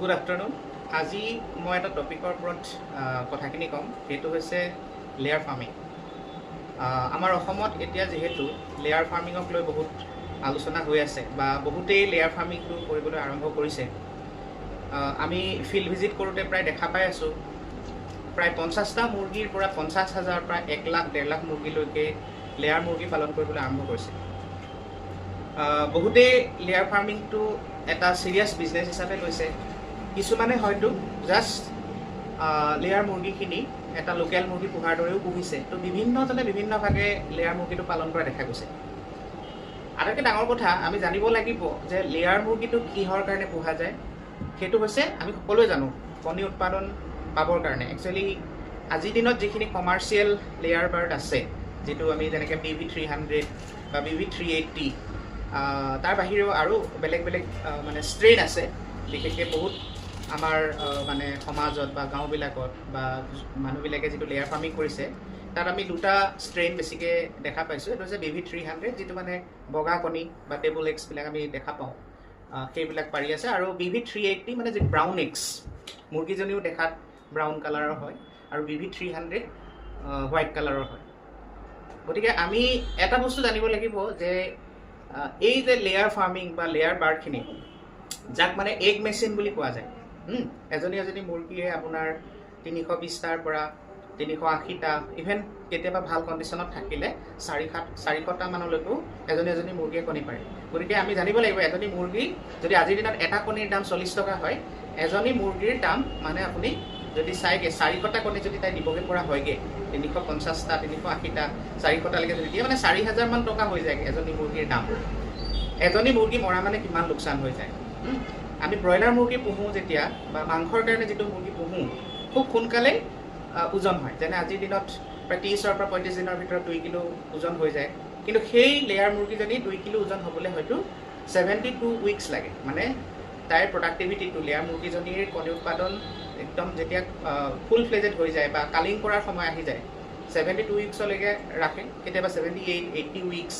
Good afternoon. আজি মই এটা টপিকৰ ওপৰত কথাখিনি ক'ম, সেইটো হৈছে লেয়াৰ ফাৰ্মিং। আমাৰ অসমত এতিয়া যিহেতু লেয়াৰ ফাৰ্মিঙক লৈ বহুত আলোচনা হৈ আছে বা বহুতেই লেয়াৰ ফাৰ্মিংটো কৰিবলৈ আৰম্ভ কৰিছে। আমি ফিল্ড ভিজিট কৰোঁতে প্ৰায় দেখা পাই আছোঁ, প্ৰায় 50টা মুৰ্গীৰ পৰা 50,000 প্ৰায় 1 লাখ 1.5 লাখ মুৰ্গীলৈকে লেয়াৰ মুৰ্গী পালন কৰিবলৈ আৰম্ভ কৰিছে। বহুতেই লেয়াৰ ফাৰ্মিংটো এটা চিৰিয়াছ বিজনেছ হিচাপে লৈছে। কিছুমানে হয়তো জাষ্ট লেয়াৰ মুৰ্গীখিনি এটা লোকেল মুৰ্গী পোহাৰ দৰেও পুহিছে। তো বিভিন্নজনে বিভিন্নভাৱে লেয়াৰ মুৰ্গীটো পালন কৰা দেখা গৈছে। আটাইতকৈ ডাঙৰ কথা, আমি জানিব লাগিব যে লেয়াৰ মুৰ্গীটো কিহৰ কাৰণে পোহা যায়। সেইটো হৈছে, আমি সকলোৱে জানো, কণী উৎপাদন পাবৰ কাৰণে। একচুৱেলি আজিৰ দিনত যিখিনি কমাৰ্চিয়েল লেয়াৰ বাৰ্ড আছে, যিটো আমি যেনেকৈ BV300 বা BV380, তাৰ বাহিৰেও আৰু বেলেগ বেলেগ মানে ষ্ট্ৰেইন আছে। বিশেষকৈ বহুত আমাৰ মানে সমাজত বা গাঁওবিলাকত বা মানুহবিলাকে যিটো লেয়াৰ ফাৰ্মিং কৰিছে, তাত আমি দুটা ষ্ট্ৰেইন বেছিকৈ দেখা পাইছোঁ। সেইটো হৈছে BV300, যিটো মানে বগা কণী বা টেবুল এগছবিলাক আমি দেখা পাওঁ, সেইবিলাক পাৰি আছে। আৰু BV380 মানে যি ব্ৰাউন এগছ, মুৰ্গীজনীও দেখাত ব্ৰাউন কালাৰৰ হয়, আৰু BV300 হোৱাইট কালাৰৰ হয়। গতিকে আমি এটা বস্তু জানিব লাগিব যে এই যে লেয়াৰ ফাৰ্মিং বা লেয়াৰ বাৰ্ডখিনি, যাক মানে এগ মেচিন বুলি কোৱা যায়, এজনী এজনী মুৰ্গীয়ে আপোনাৰ 320টাৰ পৰা 380টা, ইভেন কেতিয়াবা ভাল কণ্ডিশ্যনত থাকিলে 400টা মানলৈকেও এজনী এজনী মুৰ্গীয়ে কণী পাৰে। গতিকে আমি জানিব লাগিব, এজনী মুৰ্গী যদি আজিৰ দিনত এটা কণীৰ দাম 40 টকা হয়, এজনী মুৰ্গীৰ দাম মানে আপুনি যদি চাইগৈ 400টা কণী যদি তাই দিবগৈ পৰা হয়গৈ, 350টা 380টা 400টালৈকে যদি দিয়ে, মানে 4,000 মান টকা হৈ যায়গৈ এজনী মুৰ্গীৰ দাম। এজনী মুৰ্গী মৰা মানে কিমান লোকচান হৈ যায়। আমি ব্ৰইলাৰ মুৰ্গী পুহোঁ যেতিয়া, বা মাংসৰ কাৰণে যিটো মুৰ্গী পুহোঁ, খুব সোনকালেই ওজন হয়। যেনে আজিৰ দিনত প্ৰায় 30ৰ পৰা 35 দিনৰ ভিতৰত 2 কিলো ওজন হৈ যায়। কিন্তু সেই লেয়াৰ মুৰ্গীজনী 2 কিলো ওজন হ'বলৈ হয়তো 72 উইকছ লাগে। মানে তাইৰ প্ৰডাক্টিভিটিটো, লেয়াৰ মুৰ্গীজনীৰ কণী উৎপাদন একদম যেতিয়া ফুল ফ্লেজেড হৈ যায় বা কালিং কৰাৰ সময় আহি যায়, 72 উইকছলৈকে ৰাখে, কেতিয়াবা 78, 80 উইকছ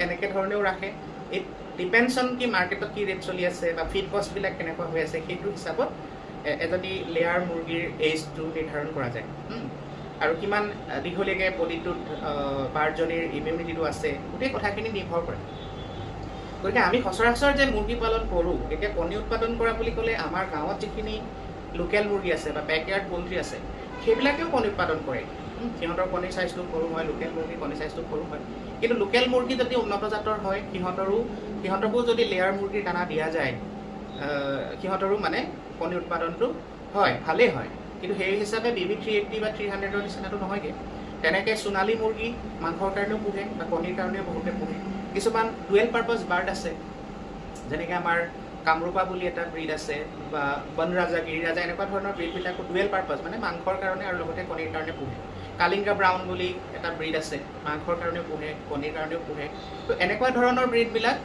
এনেকৈ ধৰণেও ৰাখে। ইট ডিপেণ্ডছ অন কি মাৰ্কেটত কি ৰেট চলি আছে বা ফিড কষ্টবিলাক কেনেকুৱা হৈ আছে, সেইটো হিচাপত এজনী লেয়াৰ মুৰ্গীৰ এইজটো নিৰ্ধাৰণ কৰা যায়। আৰু কিমান দীঘলীয়াকৈ বডিটোত বাৰ্ডজনীৰ ইমিউনিটিটো আছে, গোটেই কথাখিনি নিৰ্ভৰ কৰে। গতিকে আমি সচৰাচৰ যে মুৰ্গী পালন কৰোঁ, এতিয়া কণী উৎপাদন কৰা বুলি ক'লে আমাৰ গাঁৱত যিখিনি লোকেল মুৰ্গী আছে বা বেকয়াৰ্ড পল্ট্ৰি আছে, সেইবিলাকেও কণী উৎপাদন কৰে। সিহঁতৰ কণীৰ চাইজটো সৰু হয়, লোকেল মুৰ্গীৰ কণীৰ চাইজটো সৰু হয়। কিন্তু লোকেল মুৰ্গী যদি উন্নত জাতৰ হয়, সিহঁতকো যদি লেয়াৰ মুৰ্গীৰ দানা দিয়া যায়, সিহঁতৰো মানে কণী উৎপাদনটো হয়, ভালেই হয়। কিন্তু সেই হিচাপে BV380 বা 300ৰ নিচিনাটো নহয়গৈ। তেনেকৈ সোণালী মুৰ্গী মাংসৰ কাৰণেও পোহে বা কণীৰ কাৰণেও বহুতে পোহে। কিছুমান ডুৱেল পাৰ্পাছ বাৰ্ড আছে, যেনেকৈ আমাৰ কামৰূপা বুলি এটা ব্ৰীড আছে, বা বনৰাজা, গিৰিৰাজা, এনেকুৱা ধৰণৰ ব্ৰীডবিলাকো ডুৱেল পাৰ্পাছ, মানে মাংসৰ কাৰণে আৰু লগতে কণীৰ কাৰণে পোহে। কালিংগা ব্ৰাউন বুলি এটা ব্ৰীড আছে, মাংসৰ কাৰণেও পোহে, কণীৰ কাৰণেও পোহে। তো এনেকুৱা ধৰণৰ ব্ৰীডবিলাক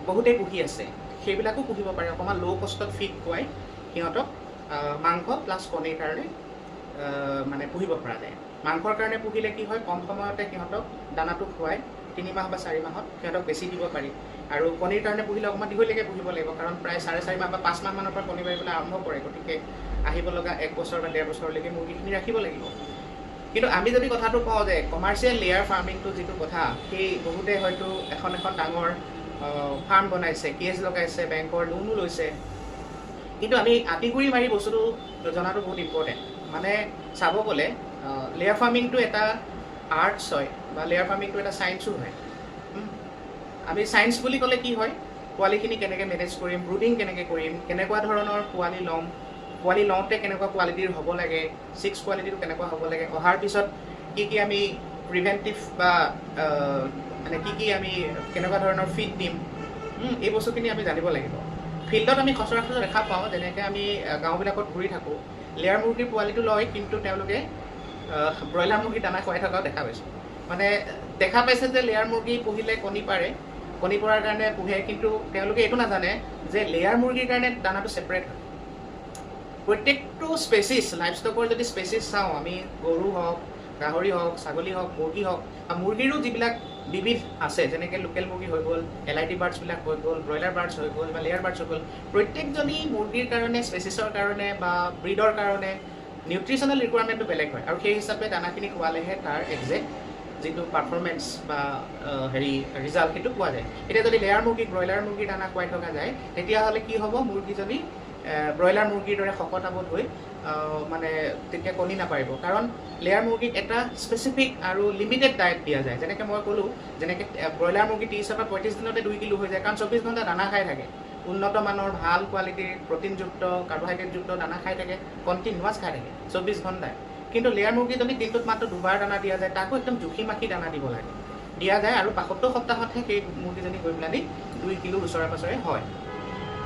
বহুতেই পুহি আছে। সেইবিলাকো পুহিব পাৰে, অকণমান ল' কষ্টত ফিড খুৱাই সিহঁতক মাংস প্লাছ কণীৰ কাৰণে মানে পুহিব পৰা যায়। মাংসৰ কাৰণে পুহিলে কি হয়, কম সময়তে সিহঁতক দানাটো খুৱাই 3 মাহ বা 4 মাহত সিহঁতক বেছি দিব পাৰি। আৰু কণীৰ কাৰণে পুহিলে অকণমান দীঘলীয়াকৈ পুহিব লাগিব, কাৰণ প্ৰায় 4.5 মাহ বা 5 মাহ মানৰ পৰা কণী পাৰিবলৈ আৰম্ভ কৰে। গতিকে আহিব লগা 1 বছৰ বা 1.5 বছৰলৈকে মুৰ্গীখিনি ৰাখিব লাগিব। কিন্তু আমি যদি কথাটো কওঁ যে কমাৰ্চিয়েল লেয়াৰ ফাৰ্মিংটো যিটো কথা, সেই বহুতে হয়তো এখন ডাঙৰ ফাৰ্ম বনাইছে, কেজ লগাইছে, বেংকৰ লোনো লৈছে। কিন্তু আমি আঁতিগুৰি মাৰি বস্তুটো জনাটো বহুত ইম্পৰ্টেণ্ট। মানে চাব গ'লে লেয়াৰ ফাৰ্মিংটো এটা আৰ্টছ হয়, বা লেয়াৰ ফাৰ্মিংটো এটা ছায়েন্সো হয়। আমি ছায়েন্স বুলি ক'লে কি হয়, পোৱালিখিনি কেনেকৈ মেনেজ কৰিম, ব্ৰুডিং কেনেকৈ কৰিম, কেনেকুৱা ধৰণৰ পোৱালি ল'ম, পোৱালি লওঁতে কেনেকুৱা কোৱালিটিৰ হ'ব লাগে, 6 কোৱালিটিটো কেনেকুৱা হ'ব লাগে, অহাৰ পিছত কি আমি প্ৰিভেণ্টিভ বা মানে কি আমি কেনেকুৱা ধৰণৰ ফিড দিম, এই বস্তুখিনি আমি জানিব লাগিব। ফিল্ডত আমি সচৰাচৰ দেখা পাওঁ, যেনেকৈ আমি গাঁওবিলাকত ঘূৰি থাকোঁ, লেয়াৰ মুৰ্গীৰ পোৱালিটো লয়, কিন্তু তেওঁলোকে ব্ৰইলাৰ মুৰ্গী দানা খুৱাই থকাও দেখা পাইছোঁ। মানে দেখা পাইছে যে লেয়াৰ মুৰ্গী পুহিলে কণী পাৰে, কণী পৰাৰ কাৰণে পোহে, কিন্তু তেওঁলোকে এইটো নাজানে যে লেয়াৰ মুৰ্গীৰ কাৰণে দানাটো ছেপাৰেট হয়। প্ৰত্যেকটো স্পেচিছ, লাইফ ষ্টকৰ যদি স্পেচিছ চাওঁ, আমি গৰু হওক, গাহৰি হওক, ছাগলী হওক, মুৰ্গী হওক, বা মুৰ্গীৰো যিবিলাক বিবিধ আছে, যেনেকৈ লোকেল মুৰ্গী হৈ গ'ল, LIT বাৰ্ডছবিলাক হৈ গ'ল, ব্ৰইলাৰ বাৰ্ডছ হৈ গ'ল বা লেয়াৰ বাৰ্ডছ হৈ গ'ল, প্ৰত্যেকজনী মুৰ্গীৰ কাৰণে স্পেচিছৰ কাৰণে বা ব্ৰীডৰ কাৰণে নিউট্ৰিশ্যনেল ৰিকুৱাৰমেণ্টটো বেলেগ হয়, আৰু সেই হিচাপে দানাখিনি খোৱালেহে তাৰ একজেক্ট যিটো পাৰফৰ্মেঞ্চ বা ৰিজাল্ট সেইটো পোৱা যায়। এতিয়া যদি লেয়াৰ মুৰ্গীক ব্ৰইলাৰ মুৰ্গীৰ দানা খুৱাই থকা যায়, তেতিয়াহ'লে কি হ'ব, মুৰ্গীজনী ব্ৰইলাৰ মুৰ্গীৰ দৰে শকত-আবত হৈ মানে তেতিয়া কণী নাপাৰিব, কাৰণ লেয়াৰ মুৰ্গীক এটা স্পেচিফিক আৰু লিমিটেড ডায়েট দিয়া যায়। যেনেকৈ মই ক'লোঁ, যেনেকৈ ব্ৰইলাৰ মুৰ্গী 30 পৰা 35 দিনতে 2 কিলো হৈ যায়, কাৰণ 24 ঘণ্টা দানা খাই থাকে, উন্নত মানৰ ভাল কোৱালিটিৰ প্ৰটিনযুক্ত কাৰ্বহাইড্ৰেটযুক্ত দানা খাই থাকে, কণ্টিনিউৱাছ খাই থাকে 24 ঘণ্টাই। কিন্তু লেয়াৰ মুৰ্গীজনী দিনটোত মাত্ৰ 2 বাৰ দানা দিয়া যায়, তাকো একদম জুখি মাখি দানা দিব লাগে, দিয়া যায়, আৰু 72 সপ্তাহতহে সেই মুৰ্গীজনী গৈ পেলাই 2 কিলোৰ ওচৰে পাছৰে হয়।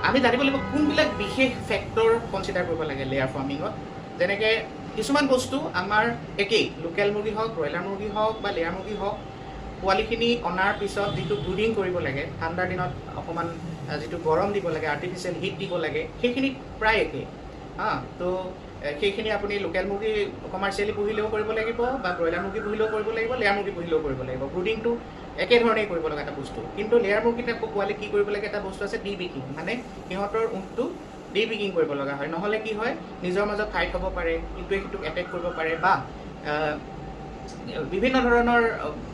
আমি জানিব লাগিব কোনবিলাক বিশেষ ফেক্টৰ কনচিডাৰ কৰিব লাগে লেয়াৰ ফাৰ্মিঙত। যেনেকৈ কিছুমান বস্তু আমাৰ একেই, লোকেল মুৰ্গী হওক, ব্ৰইলাৰ মুৰ্গী হওক বা লেয়াৰ মুৰ্গী হওক, পোৱালিখিনি অনাৰ পিছত যিটো ব্ৰুডিং কৰিব লাগে, ঠাণ্ডাৰ দিনত অকণমান যিটো গৰম দিব লাগে, আৰ্টিফিচিয়েল হিট দিব লাগে, সেইখিনি প্ৰায় একেই। তো সেইখিনি আপুনি লোকেল মুৰ্গী কমাৰ্চিয়েলি পুহিলেও কৰিব লাগিব বা ব্ৰইলাৰ মুৰ্গী পুহিলেও কৰিব লাগিব, লেয়াৰ মুৰ্গী পুহিলেও কৰিব লাগিব। ব্ৰুডিংটো একেধৰণেই কৰিব লগা এটা বস্তু। কিন্তু লেয়াৰ মুৰ্গীত আকৌ পোৱালি কি কৰিব লাগে, এটা বস্তু আছে ডিবিকিং, মানে সিহঁতৰ উঁঠটো ডিবিকিং কৰিব লগা হয়, নহ'লে কি হয়, নিজৰ মাজত ফাইট হ'ব পাৰে, ইটোৱে সিটোক এটেক কৰিব পাৰে, বা বিভিন্ন ধৰণৰ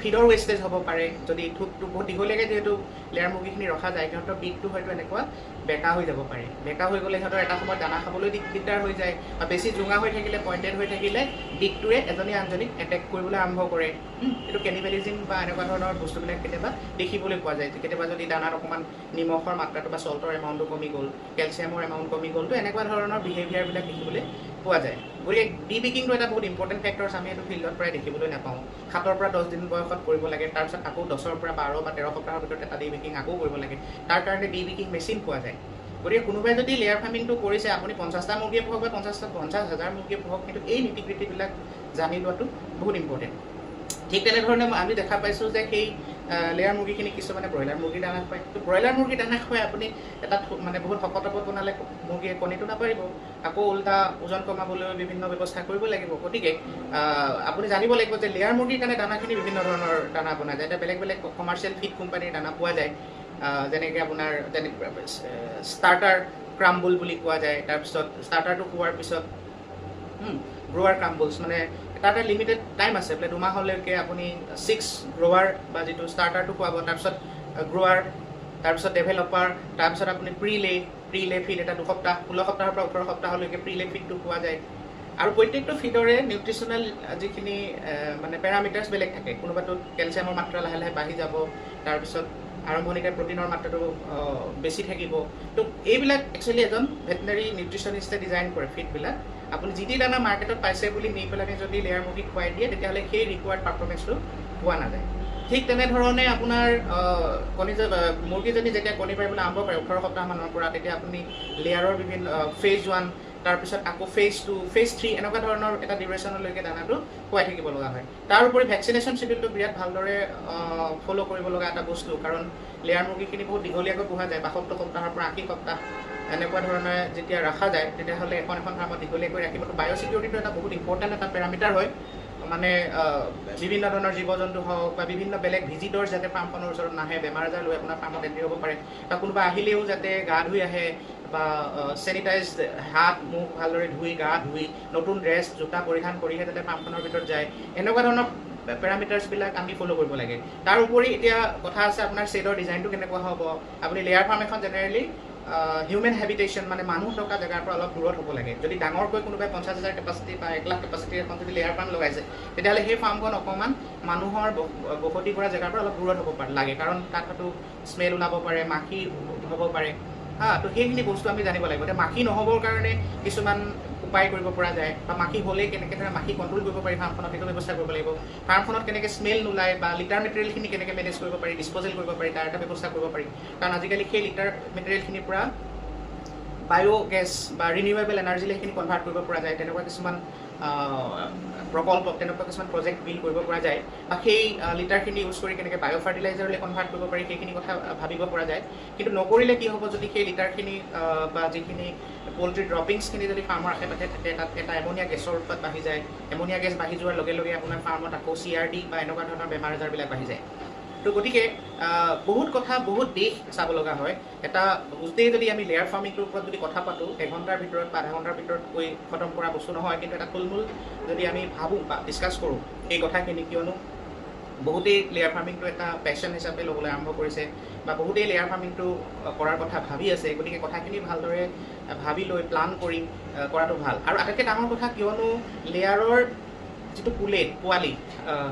ফিডৰ ৱেষ্টেজ হ'ব পাৰে। যদি ঠোঁটটো বহুত দীঘলীয়াকৈ যিহেতু লেয়াৰ মুৰ্গীখিনি ৰখা যায়, সিহঁতৰ বিকটো হয়তো এনেকুৱা বেকা হৈ যাব পাৰে, বেকা হৈ গ'লে সিহঁতৰ এটা সময়ত দানা খাবলৈ দিগদাৰ হৈ যায়, বা বেছি জোঙা হৈ থাকিলে, পইণ্টেড হৈ থাকিলে বিকটোৱে এজনী আনজনীক এটেক কৰিবলৈ আৰম্ভ কৰে। এইটো কেনিবেলিজিম বা এনেকুৱা ধৰণৰ বস্তুবিলাক কেতিয়াবা দেখিবলৈ পোৱা যায়। কেতিয়াবা যদি দানাত অকণমান নিমখৰ মাত্ৰাটো বা চল্টৰ এমাউণ্টটো কমি গ'ল, কেলছিয়ামৰ এমাউণ্ট কমি গ'ল, তো এনেকুৱা ধৰণৰ বিহেভিয়াৰবিলাক দেখিবলৈ পোৱা যায়। গতিকে ডিবিকিংটো এটা বহুত ইম্পৰ্টেণ্ট ফেক্টৰছ, আমি এইটো ফিল্ডত প্ৰায় দেখিবলৈ নাপাওঁ। 7 পৰা 10 দিন বয়সত কৰিব লাগে, তাৰপিছত আকৌ 10 পৰা 12 বা 13 সপ্তাহৰ ভিতৰত এটা ডিবিকিং আকৌ কৰিব লাগে, তাৰ কাৰণে ডিবিকিং মেচিন পোৱা যায়। গতিকে কোনোবাই যদি লেয়াৰ ফাৰ্মিংটো কৰিছে, আপুনি 50টা মুৰ্গীয়ে পোহক বা 50,000 মুৰ্গীয়ে পোহক, কিন্তু এই নীতি-গীতিবিলাক জানি লোৱাটো বহুত ইম্পৰ্টেণ্ট। ঠিক তেনেধৰণে আমি দেখা পাইছোঁ যে সেই লেয়াৰ মুৰ্গীখিনি কিছুমানে ব্ৰইলাৰ মুৰ্গীৰ দানা খুৱায়। তো ব্ৰইলাৰ মুৰ্গীৰ দানা খুৱাই আপুনি এটা মানে বহুত শকত-আবত বনালে মুৰ্গীয়ে কণীটো নাপাৰিব, আকৌ উল্টা ওজন কমাবলৈ বিভিন্ন ব্যৱস্থা কৰিব লাগিব। গতিকে আপুনি জানিব লাগিব যে লেয়াৰ মুৰ্গীৰ কাৰণে দানাখিনি বিভিন্ন ধৰণৰ দানা বনাই যায়। এতিয়া বেলেগ বেলেগ কমাৰ্চিয়েল ফিড কোম্পানীৰ দানা পোৱা যায়, যেনেকৈ আপোনাৰ ষ্টাৰ্টাৰ ক্ৰাম্বল বুলি কোৱা যায়। তাৰপিছত ষ্টাৰ্টাৰটো খোৱাৰ পিছত গ্ৰ'ৱাৰ ক্ৰাম্বলছ, মানে এটা লিমিটেড টাইম আছে, বোলে 2 মাহলৈকে আপুনি 6 গ্ৰ'ৱাৰ বা যিটো ষ্টাৰ্টাৰটো খুৱাব, তাৰপিছত গ্ৰ'ৱাৰ, তাৰপিছত ডেভেলপাৰ, তাৰপিছত আপুনি প্ৰি লে ফিড, এটা 2 সপ্তাহ, 16 সপ্তাহৰ পৰা 18 সপ্তাহলৈকে প্ৰি লে ফিডটো খোৱা যায়। আৰু প্ৰত্যেকটো ফিডৰে নিউট্ৰিশ্যনেল যিখিনি মানে পেৰামিটাৰ্ছ বেলেগ থাকে। কোনোবাটোত কেলছিয়ামৰ মাত্ৰা লাহে লাহে বাঢ়ি যাব, তাৰপিছত আৰম্ভণিতে প্ৰটিনৰ মাত্ৰাটো বেছি থাকিব। তো এইবিলাক একচুৱেলি এজন ভেটেনাৰী নিউট্ৰিশ্যনিষ্টে ডিজাইন কৰে ফিডবিলাক। আপুনি যি দানা মাৰ্কেটত পাইছে বুলি নি পেলাই যদি লেয়াৰ মুৰ্গীক খুৱাই দিয়ে, তেতিয়াহ'লে সেই ৰিকুৱাৰ্ড পাৰফৰ্মেঞ্চটো পোৱা নাযায়। ঠিক তেনেধৰণে আপোনাৰ মুৰ্গীজনী যেতিয়া কণী পাৰিবলৈ আৰম্ভ কৰে 18 সপ্তাহমানৰ পৰা, তেতিয়া আপুনি লেয়াৰৰ বিভিন্ন ফেজ 1, তাৰপিছত আকৌ ফেজ 2, ফেজ 3 এনেকুৱা ধৰণৰ এটা ডিউৰেশ্যনলৈকে দানাটো খুৱাই থাকিব লগা হয়। তাৰ উপৰি ভেকচিনেশ্যন চিডিউলটো বিৰাট ভালদৰে ফ'ল' কৰিব লগা এটা বস্তু, কাৰণ লেয়াৰ মুৰ্গীখিনি বহুত দীঘলীয়াকৈ পোহা যায়, 72 সপ্তাহৰ পৰা 80 সপ্তাহ এনেকুৱা ধৰণে যেতিয়া ৰখা যায়, তেতিয়াহ'লে এখন ফাৰ্মত দীঘলীয়াকৈ ৰাখিব। বায়'চিকিউৰিটিটো এটা বহুত ইম্পৰ্টেণ্ট এটা পেৰামিটাৰ হয়, মানে বিভিন্ন ধৰণৰ জীৱ জন্তু হওক বা বিভিন্ন বেলেগ ভিজিটৰ্ছ যাতে ফাৰ্মখনৰ ওচৰত নাহে, বেমাৰ আজাৰ লৈ আপোনাৰ ফাৰ্মত এণ্ট্ৰি হ'ব পাৰে, বা কোনোবা আহিলেও যাতে গা ধুই আহে বা চেনিটাইজ হাত মুখ ভালদৰে ধুই, গা ধুই, নতুন ড্ৰেছ জোতা পৰিধান কৰিহে যাতে ফাৰ্মখনৰ ভিতৰত যায়, এনেকুৱা ধৰণৰ পেৰামিটাৰ্ছবিলাক আমি ফ'ল' কৰিব লাগে। তাৰ উপৰি এতিয়া কথা আছে আপোনাৰ শ্বেডৰ ডিজাইনটো কেনেকুৱা হ'ব। আপুনি লেয়াৰ ফাৰ্ম এখন জেনেৰেলি হিউমেন হেবিটেশ্যন, মানে মানুহ থকা জেগাৰ পৰা অলপ দূৰত হ'ব লাগে। যদি ডাঙৰকৈ কোনোবাই 50,000 কেপাচিটি বা 1 লাখ কেপাচিটিৰ এখন যদি লেয়াৰ ফাৰ্ম লগাইছে, তেতিয়াহ'লে সেই ফাৰ্মখন অকণমান মানুহৰ বসতি কৰা জেগাৰ পৰা অলপ দূৰত হ'ব লাগে, কাৰণ তাত হয়তো স্মেল ওলাব পাৰে, মাখি হ'ব পাৰে। তো সেইখিনি বস্তু আমি জানিব লাগিব। এতিয়া মাখি নহ'বৰ কাৰণে কিছুমান উপায় কৰিব পৰা যায়, বা মাখি হ'লে কেনেকৈ ধৰণে মাখি কণ্ট্ৰল কৰিব পাৰি ফাৰ্মখনত, সেইটো ব্যৱস্থা কৰিব লাগিব। ফাৰ্মখনত কেনেকৈ স্মেল নোলায় বা লিটাৰ মেটেৰিয়েলখিনি কেনেকৈ মেনেজ কৰিব পাৰি, ডিছপ'জেল কৰিব পাৰি, তাৰ এটা ব্যৱস্থা কৰিব পাৰি। কাৰণ আজিকালি সেই লিটাৰ মেটেৰিয়েলখিনিৰ পৰা বায়'গেছ বা ৰিনিউৱেবল এনাৰ্জিলৈ সেইখিনি কনভাৰ্ট কৰিব পৰা যায়। তেনেকুৱা কিছুমান প্ৰকল্প, তেনেকুৱা কিছুমান প্ৰজেক্ট বিল্ড কৰিব পৰা যায়, বা সেই লিটাৰখিনি ইউজ কৰি কেনেকৈ বায়' ফাৰ্টিলাইজাৰলৈ কনভাৰ্ট কৰিব পাৰি, সেইখিনি কথা ভাবিব পৰা যায়। কিন্তু নকৰিলে কি হ'ব, যদি সেই লিটাৰখিনি বা যিখিনি পল্ট্ৰি ড্ৰপিংছখিনি যদি ফাৰ্মৰ আশে পাশে থাকে, তাত এটা এমনিয়া গেছৰ উৎপাত বাঢ়ি যায়। এমনিয়া গেছ বাঢ়ি যোৱাৰ লগে লগে আপোনাৰ ফাৰ্মত আকৌ CRD বা এনেকুৱা ধৰণৰ বেমাৰ আজাৰবিলাক বাঢ়ি যায়। তো তো গতিকে বহুত কথা বহুত দিশ চাব লগা হয় এটা গোটেই যদি আমি লেয়াৰ ফাৰ্মিংটোৰ ওপৰত যদি কথা পাতোঁ এঘণ্টাৰ ভিতৰত বা আধা ঘণ্টাৰ ভিতৰত কৈ খতম কৰা বস্তু নহয় কিন্তু এটা থুলমূল যদি আমি ভাবোঁ বা ডিছকাছ কৰোঁ এই কথাখিনি কিয়নো বহুতেই লেয়াৰ ফাৰ্মিংটো এটা পেশ্যন হিচাপে ল'বলৈ আৰম্ভ কৰিছে বা বহুতেই লেয়াৰ ফাৰ্মিংটো কৰাৰ কথা ভাবি আছে গতিকে কথাখিনি ভালদৰে ভাবি লৈ প্লান কৰি কৰাটো ভাল আৰু আটাইতকৈ ডাঙৰ কথা কিয়নো লেয়াৰৰ যিটো পোৱালি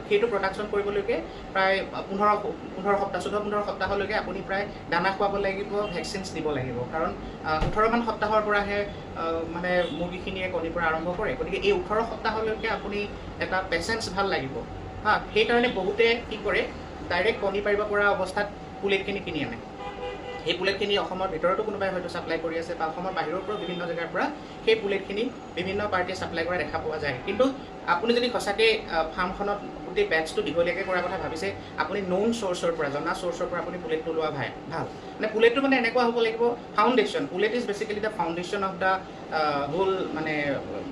সেইটো প্ৰডাকশ্যন কৰিবলৈকে প্ৰায় 15 সপ্তাহ 14-15 সপ্তাহলৈকে আপুনি প্ৰায় দানা খুৱাব লাগিব ভেকচিনছ দিব লাগিব কাৰণ 18মান সপ্তাহৰ পৰাহে মানে মুৰ্গীখিনিয়ে কণীৰ পৰা আৰম্ভ কৰে গতিকে এই 18 সপ্তাহলৈকে আপুনি এটা পেচেঞ্চ ভাল লাগিব সেইকাৰণে বহুতে কি কৰে ডাইৰেক্ট কণী পাৰিব পৰা অৱস্থাত পুলেটখিনি কিনি আনে সেই পুলেটখিনি অসমৰ ভিতৰতো কোনোবাই হয়তো ছাপ্লাই কৰি আছে বা অসমৰ বাহিৰৰ পৰাও বিভিন্ন জেগাৰ পৰা সেই পুলেটখিনি বিভিন্ন পাৰ্টিয়ে ছাপ্লাই কৰা দেখা পোৱা যায় কিন্তু আপুনি যদি সঁচাকৈ ফাৰ্মখনত গোটেই বেটছটো দীঘলীয়াকৈ কৰাৰ কথা ভাবিছে আপুনি ন'ন চ'ৰ্চৰ পৰা জনা চ'ৰ্চৰ পৰা আপুনি পুলেটটো লোৱা ভাল মানে পুলেটটো মানে এনেকুৱা হ'ব লাগিব foundation pullet is basically the foundation of the whole মানে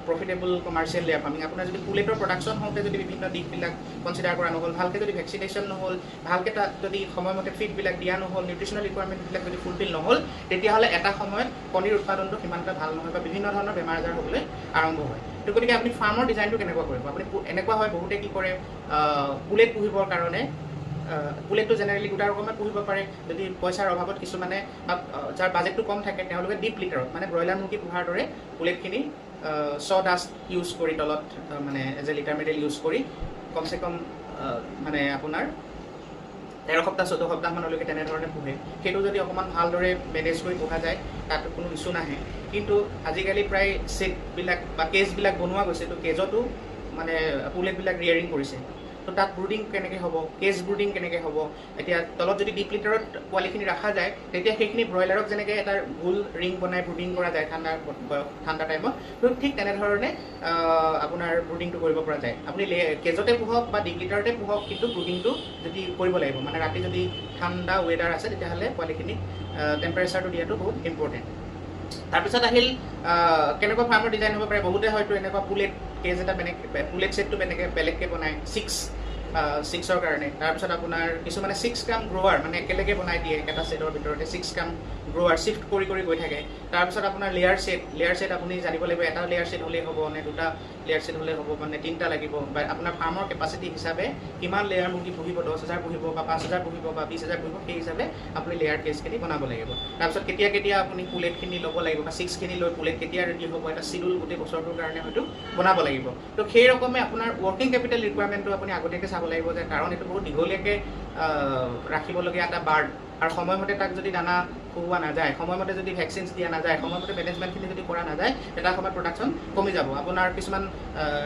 প্ৰফিটেবল কমাৰ্চিয়েল লেয়াৰ ফাৰ্মিং আপোনাৰ যদি পুলেটৰ প্ৰডাকশ্যন হওঁতে যদি বিভিন্ন দিশবিলাক কনচিডাৰ কৰা নহ'ল ভালকৈ যদি ভেকচিনেশ্যন নহ'ল ভালকৈ তাত যদি সময়মতে ফিডবিলাক দিয়া নহ'ল নিউট্ৰিচনেল ৰিকুৱাৰমেণ্টবিলাক যদি ফুলফিল নহ'ল তেতিয়াহ'লে এটা সময়ত কণীৰ উৎপাদনটো সিমান এটা ভাল নহয় বা বিভিন্ন ধৰণৰ বেমাৰ আজাৰ হ'বলৈ আৰম্ভ হয় তো গতিকে আপুনি ফাৰ্মৰ ডিজাইনটো কেনেকুৱা কৰিব আপুনি এনেকুৱা হয় বহুতে কি কৰে পুলেট পুহিবৰ কাৰণে পুলেটটো জেনেৰেলি দুটা ৰকমত পুহিব পাৰে যদি পইচাৰ অভাৱত কিছুমানে বা যাৰ বাজেটটো কম থাকে তেওঁলোকে ডিপ লিটাৰত মানে ব্ৰইলাৰ মুৰ্গী পোহাৰ দৰে পুলেটখিনি ছ' ইউজ কৰি তলত মানে as a litter material use কৰি কমচে কম মানে আপোনাৰ 13 সপ্তাহ 14 সপ্তাহমানলৈকে তেনেধৰণে পোহে সেইটো যদি অকণমান ভালদৰে মেনেজ কৰি পোহা যায় তাত কোনো ইছ্যু নাহে কিন্তু আজিকালি প্ৰায় ছেটবিলাক বা কেজবিলাক বনোৱা গৈছে তো কেজতো মানে পুলেটবিলাক ৰিয়াৰিং কৰিছে তো তাত ব্ৰুডিং কেনেকৈ হ'ব কেজ ব্ৰুডিং কেনেকৈ হ'ব এতিয়া তলত যদি ডিপ লিটাৰত পোৱালিখিনি ৰখা যায় তেতিয়া সেইখিনি ব্ৰইলাৰক যেনেকৈ এটা গোল ৰিং বনাই ব্ৰুডিং কৰা যায় ঠাণ্ডা টাইমত তো ঠিক তেনেধৰণে আপোনাৰ ব্ৰুডিংটো কৰিব পৰা যায় আপুনি কেজতে পোহক বা ডিপ লিটাৰতে পোহক কিন্তু ব্ৰুডিংটো যদি কৰিব লাগিব মানে ৰাতি যদি ঠাণ্ডা ৱেডাৰ আছে তেতিয়াহ'লে পোৱালিখিনিক টেম্পাৰেচাৰটো দিয়াটো বহুত ইম্পৰ্টেণ্ট তাৰপিছত আহিল কেনেকুৱা ফাৰ্মৰ ডিজাইন হ'ব পাৰে বহুতে হয়তো এনেকুৱা পুলেট কেজ এটা পুলেট ছেটটো বেলেগকৈ বনায় 6ৰ কাৰণে তাৰপিছত আপোনাৰ কিছুমানে 6 গ্ৰাম গ্ৰ'ৱাৰ মানে একেলগে বনাই দিয়ে এটা ছেটৰ ভিতৰতে 6 গ্ৰাম গ্ৰ'ৱাৰ শ্বিফ্ট কৰি গৈ থাকে তাৰপিছত আপোনাৰ লেয়াৰ ছেট আপুনি জানিব লাগিব এটা লেয়াৰ ছেট হ'লেই হ'ব নে দুটা লেয়াৰ ছেট হ'লেই হ'ব মানে 3টা লাগিব বা আপোনাৰ ফাৰ্মৰ কেপাচিটি হিচাপে কিমান লেয়াৰ মুৰ্গী পুহিব 10,000 পুহিব বা 5,000 পুহিব বা 20,000 পুহিব সেই হিচাপে আপুনি লেয়াৰ কেজখিনি বনাব লাগিব তাৰপিছত কেতিয়া আপুনি পুলেটখিনি ল'ব লাগিব বা 6খিনি লৈ পুলেট কেতিয়া ৰেডি হ'ব এটা চিডিউল গোটেই বছৰটোৰ কাৰণে হয়তো বনাব লাগিব তো সেই ৰকমে আপোনাৰ ৱৰ্কিং কেপিটেল ৰিকুৱাৰমেণ্টটো আপুনি আগতীয়াকৈ চাব লাগিব যে কাৰণ এইটো বহুত দীঘলীয়াকৈ ৰাখিবলগীয়া এটা বাৰ্ড আৰু সময়মতে তাক যদি দানা খুওৱা নাযায় সময়মতে যদি ভেকচিনছ দিয়া নাযায় সময়মতে মেনেজমেণ্টখিনি যদি কৰা নাযায় এটা সময়ত প্ৰডাকশ্যন কমি যাব আপোনাৰ কিছুমান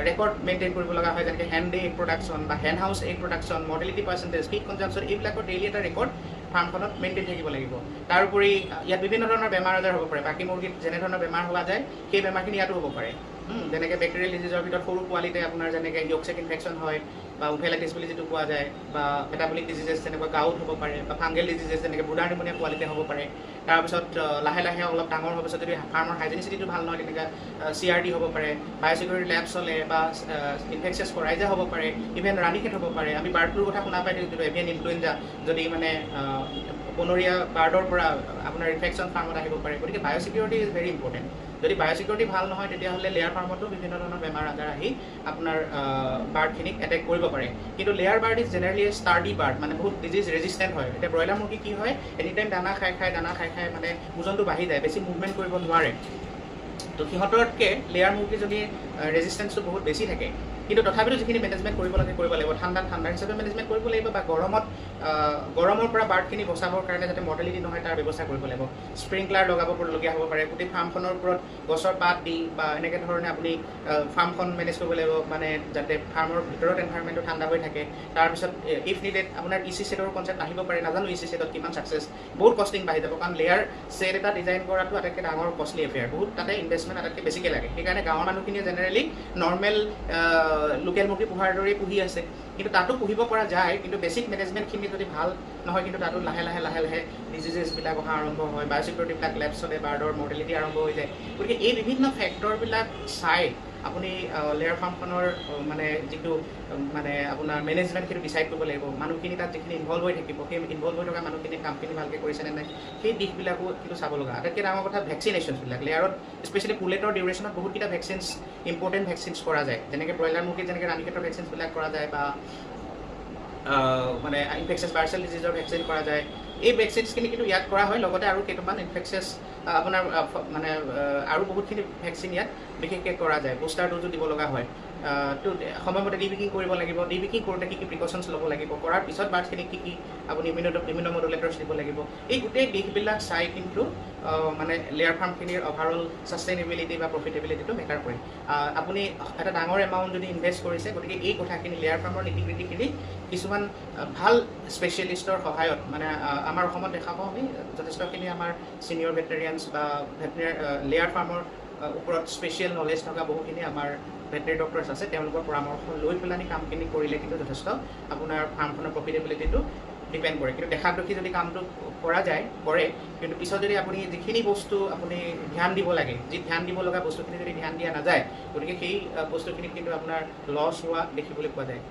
ৰেকৰ্ড মেইনটেইন কৰিব লগা হয় যেনেকৈ হেণ্ড এগ প্ৰডাকশ্যন বা hen housed egg production mortality percentage feed consumption এইবিলাকৰ ডেইলি এটা ৰেকৰ্ড ফাৰ্মখনত মেইনটেইন থাকিব লাগিব তাৰোপৰি ইয়াত বিভিন্ন ধৰণৰ বেমাৰ আজাৰ হ'ব পাৰে বাকী মুৰ্গীত যেনেধৰণৰ বেমাৰ হোৱা যায় সেই বেমাৰখিনি ইয়াতো হ'ব পাৰে যেনেকৈ বেক্টেৰিয়েল ডিজিজৰ ভিতৰত সৰু পোৱালিতে আপোনাৰ যেনেকৈ ইয়কচেক ইনফেকশ্যন হয় বা ওফেলাইটিছ বুলি যিটো কোৱা যায় বা মেটাবলিক ডিজিজেছ যেনেকুৱা গাউট হ'ব পাৰে বা ফাংগেল ডিজিজেছ যেনেকৈ ব্ৰুডাৰ নিমনিয়া পোৱালিতে হ'ব পাৰে তাৰপিছত লাহে লাহে অলপ ডাঙৰ হোৱাৰ পিছত যদি ফাৰ্মৰ হাইজেনিচিটিটো ভাল নহয় তেনেকৈ CRD হ'ব পাৰে বায়'চিকিউৰিটি লেবছ হ'লে বা ইনফেকচিয়াছ কৰাইজা হ'ব পাৰে ইভেন ৰাণীক্ষেত হ'ব পাৰে আমি বাৰ্ড ফ্লুৰ কথা শুনা পাই যিটো এভিয়ান ইনফ্লুৱেঞ্জা যদি মানে বনৰীয়া বাৰ্ডৰ পৰা আপোনাৰ ইনফেকশ্যন ফাৰ্মত আহিব পাৰে গতিকে বায়'চিকিউৰিটি ইজ ভেৰি ইম্পৰ্টেণ্ট যদি বায়'চিকিউৰিটি ভাল নহয় তেতিয়াহ'লে লেয়াৰ ফাৰ্মতো বিভিন্ন ধৰণৰ বেমাৰ আজাৰ আহি আপোনাৰ বাৰ্ডখিনিক এটেক কৰিব পাৰে কিন্তু layer bird is generally sturdy bird মানে বহুত ডিজিজ ৰেজিষ্টেণ্ট হয় এতিয়া ব্ৰইলাৰ মুৰ্গী কি হয় এনিটাইম দানা খাই খাই মানে ওজনটো বাঢ়ি যায় বেছি মুভমেণ্ট কৰিব নোৱাৰে তো সিহঁততকৈ লেয়াৰ মুৰ্গী যদি ৰেজিষ্টেঞ্চটো বহুত বেছি থাকে কিন্তু তথাপিতো যিখিনি মেনেজমেণ্ট কৰিব লাগে কৰিব লাগিব ঠাণ্ডা হিচাপে মেনেজমেণ্ট কৰিব লাগিব বা গৰমৰ পৰা বাৰ্ডখিনি বচাবৰ কাৰণে যাতে মৰ্টেলিটি নহয় তাৰ ব্যৱস্থা কৰিব লাগিব স্প্ৰিংকলাৰ লগাবলগীয়া হ'ব পাৰে গোটেই ফাৰ্মখনৰ ওপৰত গছৰ পাত দি বা এনেকৈ ধৰণে আপুনি ফাৰ্মখন মেনেজ কৰিব লাগিব মানে যাতে ফাৰ্মৰ ভিতৰত এনভাইৰমেণ্টটো ঠাণ্ডা হৈ থাকে তাৰপিছত ইফ নিডেড আপোনাৰ EC ছেটৰ কনচেপ্ট আহিব পাৰে নাজানো EC ছেটত কিমান ছাকচেছ বহুত কষ্টিং বাঢ়ি যাব কাৰণ লেয়াৰ ছেট এটা ডিজাইন কৰাটো আটাইতকৈ ডাঙৰ কষ্টলি এফেয়াৰ বহুত তাতে ইনভেষ্টমেণ্ট আটাইতকৈ বেছিকৈ লাগে সেইকাৰণে গাঁৱৰ মানুহখিনিয়ে জেনেৰেলি নৰ্মেল লোকেল মুৰ্গী পোহাৰ দৰেই পুহি আছে কিন্তু তাতো পুহিব পৰা যায়, কিন্তু বেছিক মেনেজমেণ্টখিনি যদি ভাল নহয়, কিন্তু তাতো লাহে লাহে ডিজিজেছবিলাক অহা আৰম্ভ হয়, বায়'চিকিউৰিটিবিলাক লেপছ হ'লে বাৰ্ডৰ মৰ্টেলিটি আৰম্ভ হৈ যায়। গতিকে এই বিভিন্ন ফেক্টৰবিলাক চাই আপুনি লেয়াৰ ফাৰ্মখনৰ মানে যিটো মানে আপোনাৰ মেনেজমেণ্ট সেইটো ডিচাইড কৰিব লাগিব। মানুহখিনি তাত যিখিনি ইনভল্ভ হৈ থাকিব, সেই ইনভল্ভ হৈ থকা মানুহখিনি কামখিনি ভালকৈ কৰিছেনে নাই, সেই দিশবিলাকো কিন্তু চাব লগা। আটাইতকৈ ডাঙৰ কথা ভেকচিনেশ্যনছবিলাক। লেয়াৰত স্পেচিয়েলি পুলেটৰ ডিউৰেশ্যনত বহুতকেইটা ভেকচিনছ, ইম্পৰ্টেণ্ট ভেকচিনছ কৰা যায়, যেনেকৈ ব্ৰইলাৰ মুৰ্গীত যেনেকৈ ৰাণীক্ষেত্ৰৰ ভেকচিনছবিলাক কৰা যায়, বা মানে ইনফেকচিয়াছ পাৰ্চেল ডিজিজৰ ভেকচিন কৰা যায়। এই ভেকচিনছখিনি কিন্তু ইয়াত কৰা হয়, লগতে আৰু কেইটামান ইনফেকচিয়াছ আপোনাৰ মানে আৰু বহুতখিনি ভেকচিন ইয়াত বিশেষকৈ কৰা যায়। বুষ্টাৰ ড'জো দিব লগা হয়। তো সময়মতে ডিবিকিং কৰিব লাগিব। ডিবিকিং কৰোঁতে কি প্ৰিকশ্যনছ ল'ব লাগিব, কৰাৰ পিছত বাৰ্ডখিনিক কি আপুনি ইমিউন মডুলেটৰ্ছ দিব লাগিব। এই গোটেই দিশবিলাক চাই কিন্তু মানে লেয়াৰ ফাৰ্মখিনিৰ অভাৰঅল ছাষ্টেইনেবিলিটি বা প্ৰফিটেবিলিটিটো মেটাৰ কৰে। আপুনি এটা ডাঙৰ এমাউণ্ট যদি ইনভেষ্ট কৰিছে, গতিকে এই কথাখিনি লেয়াৰ ফাৰ্মৰ নীতি-গতিখিনি কিছুমান ভাল স্পেচিয়েলিষ্টৰ সহায়ত, মানে আমাৰ অসমত দেখা পাওঁ আমি যথেষ্টখিনি আমাৰ ছিনিয়ৰ ভেটেৰিয়ানছ বা লেয়াৰ ফাৰ্মৰ ওপৰত স্পেচিয়েল নলেজ থকা বহুখিনি আমাৰ ভেটেৰি ডক্টৰ্ছ আছে। তেওঁলোকৰ পৰামৰ্শ লৈ পেলাই কামখিনি কৰিলে কিন্তু যথেষ্ট আপোনাৰ ফাৰ্মখনৰ প্ৰফিটেবিলিটিটো ডিপেণ্ড কৰে। কিন্তু দেখাক দেখি যদি কামটো কৰে, কিন্তু পিছত যদি আপুনি যিখিনি বস্তু আপুনি ধ্যান দিব লাগে, ধ্যান দিব লগা বস্তুখিনি যদি ধ্যান দিয়া নাযায়, গতিকে সেই বস্তুখিনিত কিন্তু আপোনাৰ লছ হোৱা দেখিবলৈ পোৱা যায়।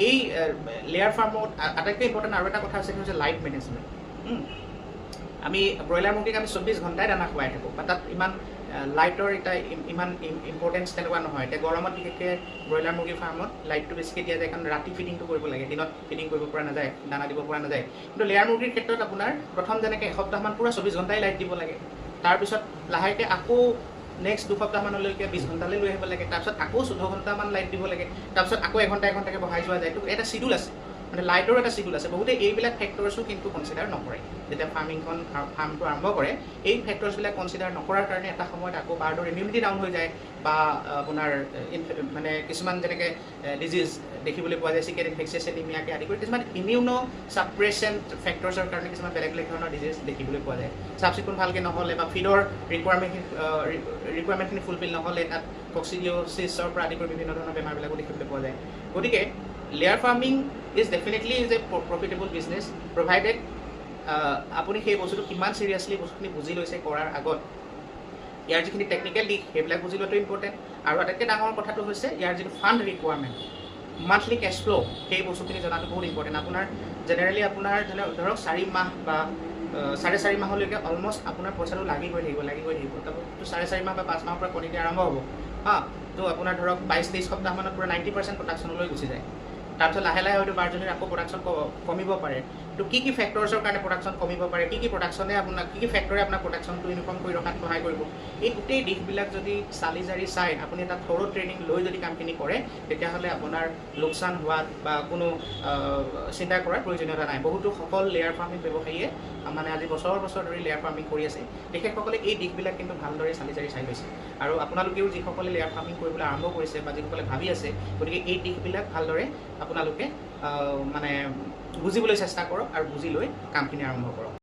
এই লেয়াৰ ফাৰ্মত আটাইতকৈ ইম্পৰ্টেণ্ট আৰু এটা কথা আছে, সেইটো হৈছে লাইট মেনেজমেণ্ট। আমি ব্ৰইলাৰ মুৰ্গীক আমি 24 ঘণ্টাই দানা খুৱাই থাকোঁ, বা তাত ইমান লাইটৰ ইমান ইম্পৰ্টেঞ্চ তেনেকুৱা নহয়। এতিয়া গৰমত বিশেষকৈ ব্ৰইলাৰ মুৰ্গীৰ ফাৰ্মত লাইটটো বেছিকৈ দিয়া যায়, কাৰণ ৰাতি ফিডিংটো কৰিব লাগে, দিনত ফিডিং কৰিব পৰা নাযায়, দানা দিব পৰা নাযায়। কিন্তু লেয়াৰ মুৰ্গীৰ ক্ষেত্ৰত আপোনাৰ প্ৰথম যেনেকৈ এসপ্তাহমান পূৰা 24 ঘণ্টাই লাইট দিব লাগে, তাৰপিছত লাহেকৈ আকৌ নেক্সট 2 সপ্তাহমানলৈকে 20 ঘণ্টালৈ লৈ আহিব লাগে, তাৰপিছত আকৌ 14 ঘণ্টামান লাইট দিব লাগে, তাৰপিছত আকৌ এঘণ্টাকৈ বঢ়াই যোৱা যায়। তো এটা চিডিউল আছে, মানে লাইটৰ এটা চিডিউল আছে। বহুতে এইবিলাক ফেক্টৰ্ছো কিন্তু কনচিডাৰ নকৰে। যেতিয়া ফাৰ্মটো আৰম্ভ কৰে, এই ফেক্টৰ্ছবিলাক কনচিডাৰ নকৰাৰ কাৰণে এটা সময়ত আকৌ বাৰ্ডৰ ইমিউনিটি ডাউন হৈ যায়, বা আপোনাৰ মানে কিছুমান যেনেকৈ ডিজিজ দেখিবলৈ পোৱা যায়, চিকেন ইনফেকচিয়াছ এনিমিয়াকে আদি কৰি কিছুমান ইমিউনো ছাপ্ৰেচেণ্ট ফেক্টৰ্ছৰ কাৰণে কিছুমান বেলেগ ধৰণৰ ডিজিজ দেখিবলৈ পোৱা যায়। চাফ চিকুণ ভালকৈ নহ'লে, বা ফিডৰ ৰিকুৱাৰমেণ্টখিনি ফুলফিল নহ'লে, তাত কক্সিডিঅ'চিছৰ পৰা আদি কৰি বিভিন্ন ধৰণৰ বেমাৰবিলাকো দেখিবলৈ পোৱা যায়। গতিকে layer farming is definitely is a profitable business, provided আপুনি সেই বস্তুটো কিমান চিৰিয়াছলি বস্তুখিনি বুজি লৈছে কৰাৰ আগত। ইয়াৰ যিখিনি টেকনিকেল দিশ সেইবিলাক বুজি লোৱাটো ইম্পৰ্টেণ্ট। আৰু আটাইতকৈ ডাঙৰ কথাটো হৈছে ইয়াৰ যিটো ফাণ্ড ৰিকুৱাৰমেণ্ট, মান্থলি কেছ ফ্ল', সেই বস্তুখিনি জনাটো বহুত ইম্পৰ্টেণ্ট। আপোনাৰ জেনেৰেলি আপোনাৰ ধৰক 4 মাহ বা 4.5 মাহলৈকে অলমষ্ট আপোনাৰ পইচাটো লাগি গৈ থাকিব। তো 4.5 মাহ বা 5 মাহৰ পৰা কণী দিয়া আৰম্ভ হ'ব। তো আপোনাৰ ধৰক 22-23 সপ্তাহমানত পূৰা 90% প্ৰডাকশ্যনলৈ গুচি যায়। তাৰপিছত লাহে হয়তো বাৰজনীৰ আকৌ প্ৰডাকশ্যন কমিব পাৰে। তো কি ফেক্টৰ্ছৰ কাৰণে প্ৰডাকশ্যন কমিব পাৰে, কি ফেক্টৰে আপোনাৰ প্ৰডাকশ্যনটো ইউনিফৰ্ম কৰি ৰখাত সহায় কৰিব, এই গোটেই দিশবিলাক যদি চালি জাৰি চাই আপুনি এটা থ'ৰ' ট্ৰেইনিং লৈ যদি কামখিনি কৰে, তেতিয়াহ'লে আপোনাৰ লোকচান হোৱাত বা কোনো চিন্তা কৰাৰ প্ৰয়োজনীয়তা নাই। বহুতো সফল লেয়াৰ ফাৰ্মিং ব্যৱসায়ীয়ে মানে আজি বছৰ ধৰি লেয়াৰ ফাৰ্মিং কৰি আছে। তেখেতসকলে এই দিশবিলাক কিন্তু ভালদৰে চালি জাৰি চাই লৈছে। আৰু আপোনালোকেও যিসকলে লেয়াৰ ফাৰ্মিং কৰিবলৈ আৰম্ভ কৰিছে বা যিসকলে ভাবি আছে, গতিকে এই দিশবিলাক ভালদৰে আপোনালোকে মানে বুজিবলৈ চেষ্টা কৰক আৰু বুজি লৈ কামখিনি আৰম্ভ কৰক।